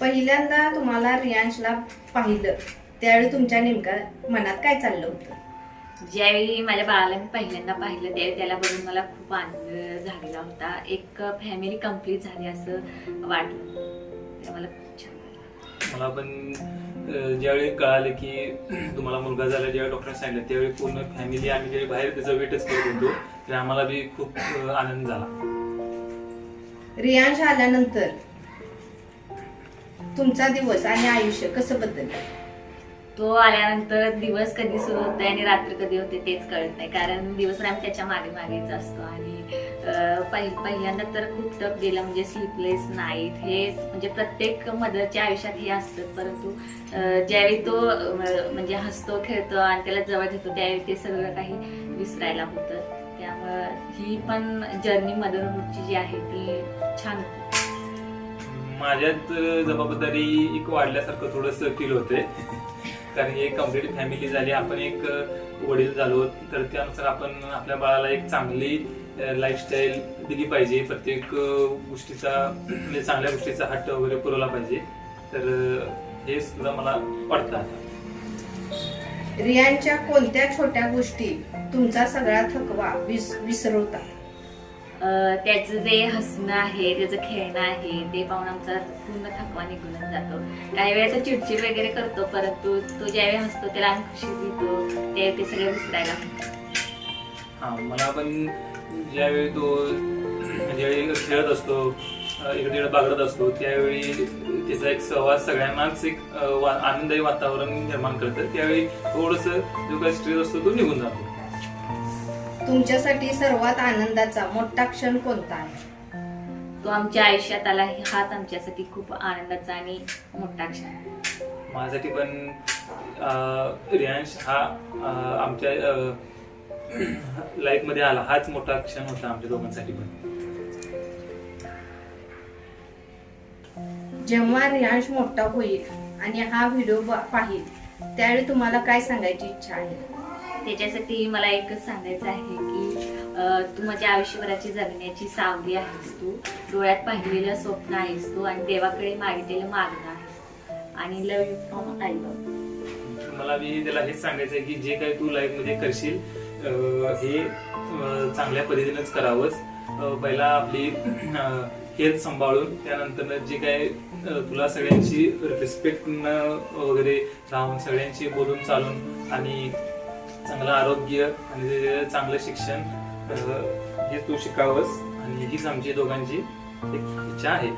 पहिल्यांदा तुम्हाला रियांशला पाहिलं त्यावेळी तुमच्या नेमका मनात काय चाललं होतं? ज्यावेळी माझ्या बाळाला मी पहिल्यांदा पाहिलं त्यावेळी त्याला बघून मला खूप आनंद झालेला होता. एक फॅमिली कंप्लीट झाली असं वाटलं. ते मला खूप छान वाटलं. मला पण ज्यावेळी कळालं की तुम्हाला मुलगा झाला, ज्यावेळी डॉक्टर सांगितलं त्यावेळी पूर्ण फॅमिली आम्ही ज्यावेळी बाहेर त्याचा वेटच करत होतो तर आम्हाला बी खूप आनंद झाला. रियांश आल्यानंतर तुमचा दिवस आणि आयुष्य कसं बदललं? तो आल्यानंतर दिवस कधी सुरू होते आणि रात्र कधी होते तेच कळत नाही, कारण दिवसभर आम्ही त्याच्या मागे मागेच असतो. आणि पहिल्यांदा तर खूप टफ गेलं, म्हणजे स्लीपलेस नाईट. हे म्हणजे प्रत्येक मदरच्या आयुष्यात हे असतं. परंतु ज्यावेळी तो म्हणजे हसतो खेळतो आणि त्याला जवळ घेतो त्यावेळी ते सगळं काही विसरायला होतं. त्यामुळं ही पण जर्नी मदरहूडची जी आहे ती छान होती. माझ्यात जबाबदारी एक वाढल्यासारखं थोडंसं फील होतंय, कारण एक कम्प्लीट फॅमिली झाली, आपण एक वडील झालो, तर त्यानुसार आपण आपल्या बाळाला एक चांगली लाईफस्टाईल दिली पाहिजे. प्रत्येक गोष्टीचा म्हणजे चांगल्या गोष्टीचा हट्ट वगैरे पुरवला पाहिजे. तर हे सुद्धा मला वाटतं. आता रियांच्या कोणत्या छोट्या गोष्टी तुमचा सगळा थकवा विसरवतात? त्याचं जे हसणं आहे, त्याचं खेळणं आहे, ते पाहून आमचा पूर्ण थकवा निघून जातो. काही वेळा तो चिडचिड वगैरे करतो, परंतु तो ज्यावेळी हसतो त्याला आम्ही खुशी देतो, त्यावेळी ते सगळे विसरायला होतं. हा, मला पण ज्यावेळी तो ज्यावेळी खेळत असतो, इकडे तिकडे बागडत असतो, त्यावेळी त्याचा एक सहवास सगळ्यांनाच एक आनंददायी वातावरण निर्माण करतं. त्यावेळी थोडस जो काही स्ट्रेस असतो तो निघून जातो. तुमच्यासाठी सर्वात आनंदाचा मोठा क्षण कोणता आहे? तो आमच्या आयुष्यात आला, हाच आमच्यासाठी खूप आनंदाचा आणि मोठा क्षण आहे. माझ्यासाठी पण रियांश हा आमच्या लाईफ मध्ये आला, हाच मोठा क्षण होता आमच्या दोघांसाठी पण. जेव्हा रियांश मोठा होईल आणि हा व्हिडिओ पाहिल त्यावेळी तुम्हाला काय सांगायची इच्छा आहे? त्याच्यासाठी मला एकच सांगायचं आहे की तू माझ्या आयुष्यभराची जगण्याची सावली आहेस. तू डोळ्यात पाहिलेलं स्वप्न आहेस तू, आणि देवाकडे मागितलेलं मागणं आहेस. आणि लव्ह यू फ्रॉम आई बाबा. मला मी त्याला हेच सांगायचं आहे की जे काही तू लाईफ मध्ये करशील हे चांगल्या पद्धतीनेच करावंच. पहिला आपली हेल्थ सांभाळून, त्यानंतर जे काय तुला सगळ्यांची रिस्पेक्ट वगैरे राहून, सगळ्यांशी बोलून चालून आणि चांगलं आरोग्य आणि चांगलं शिक्षण हे तू शिकावंस. आणि हीच आमची दोघांची एक इच्छा आहे.